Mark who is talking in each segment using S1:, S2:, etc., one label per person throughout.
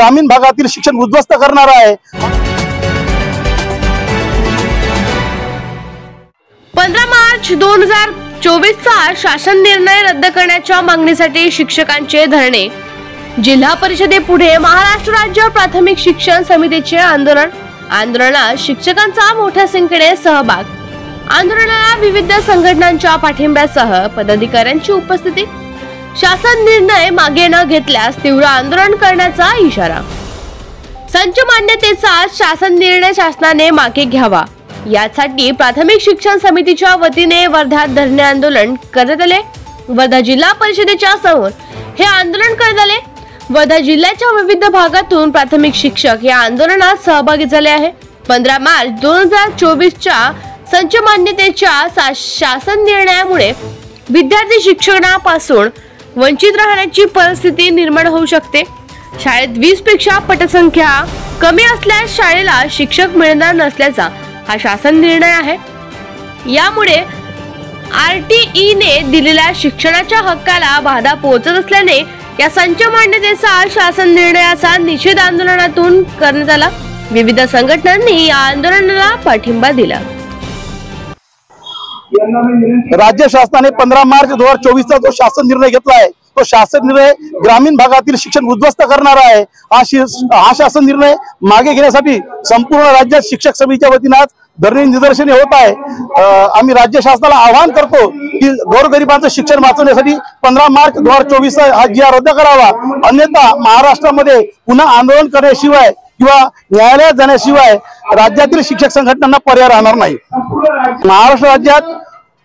S1: ग्रामीण भागातील शिक्षण उद्ध्वस्त करणारा आहे।
S2: 15 मार्च 2024चा शासन निर्णय रद्द करण्याच्या मागणीसाठी शिक्षकांचे धरणे। जिल्हा परिषदेपुढे महाराष्ट्र राज्य प्राथमिक शिक्षण समितीचे आंदोलनात शिक्षकांचा मोठ्या संख्येने सहभाग। आंदोलनाला विविध संघटनांच्या पाठिंब्यासह पदाधिकाऱ्यांची उपस्थिती। शासन निर्णय मागे न घेतल्यास तीव्र आंदोलन करण्याचा इशारा। संच मान्यतेचा शासन निर्णय शासनाने मागे घ्यावा यासाठी प्राथमिक शिक्षण समितीच्या वतीने वर्ध्यात धरणे आंदोलन करण्यात आले। वर्धा जिल्हा परिषदेच्या समोर हे आंदोलन करण्यात आले। वर्धा जिल्ह्याच्या विविध भागातून प्राथमिक शिक्षक या आंदोलनात सहभागी झाले आहे। 15 मार्च 2024च्या संच मान्यतेच्या शासन निर्णयामुळे विद्यार्थी शिक्षणापासून वंचित राहण्याची परिस्थिती निर्माण होऊ शकते। शाळेत 20 पेक्षा पटसंख्या कमी असल्यास शाळेला शिक्षक मिळणार नसल्याचा हा शासन निर्णय आहे। यामुळे RTE ने दिलेल्या शिक्षणाच्या हक्काला बाधा पोहोचत असल्याने या संच मान्यतेचा शासन निर्णयाचा निषेध आंदोलनातून करण्यात आला। विविध संघटनांनी या आंदोलनाला पाठिंबा दिला।
S1: राज्य शासनाने 15 मार्च 2024चा जो शासन निर्णय घेतला आहे तो शासन निर्णय ग्रामीण भागातील शिक्षण उद्ध्वस्त करणारा आहे। हा शासन निर्णय मागे घेण्यासाठी संपूर्ण राज्यात शिक्षक समितीच्या वतीने धरणे निदर्शने होत आहे। आम्ही राज्य शासनाला आवाहन करतो की गोरगरिबांचं शिक्षण वाचवण्यासाठी 15 मार्च 2024 हा GR रद्द करावा, अन्यथा महाराष्ट्रामध्ये पुन्हा आंदोलन करण्याशिवाय किंवा न्यायालयात जाण्याशिवाय राज्यातील शिक्षक संघटनांना पर्याय राहणार नाही। महाराष्ट्र राज्यात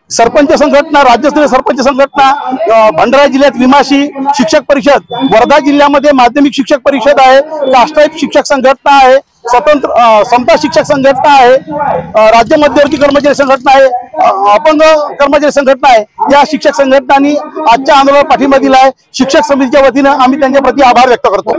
S1: सरपंच संघटना, राज्यस्तरीय सरपंच संघटना, भंडारा जिल्ह्यात विमाशी शिक्षक परिषद, वर्धा जिल्ह्यामध्ये माध्यमिक शिक्षक परिषद आहे, राष्ट्रीय शिक्षक संघटना आहे, स्वतंत्र समता शिक्षक संघटना आहे, राज्य मध्यवर्ती कर्मचारी संघटना आहे, अपंग कर्मचारी संघटना आहे। या शिक्षक संघटनांनी आजच्या आंदोलनाला पाठिंबा दिला आहे। शिक्षक समितीच्या वतीने आम्ही त्यांच्या प्रति आभार व्यक्त करतो।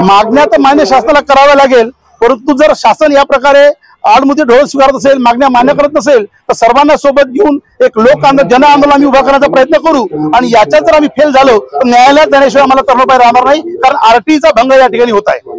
S1: मागण्या तर मान्य शासनाला कराव्या लागेल, परंतु जर शासन या प्रकारे आडमुठी ढोल स्वीकारत असेल, मागण्या मान्य करत नसेल तर सर्वांना सोबत घेऊन एक लोक जन आंदोलन आम्ही उभा करण्याचा प्रयत्न करू। आणि याच्यात जर आम्ही फेल झालो तर न्यायालयात जाण्याशिवाय आम्हाला तरणोपाय राहणार नाही, कारण RTEचा भंग या ठिकाणी होत आहे।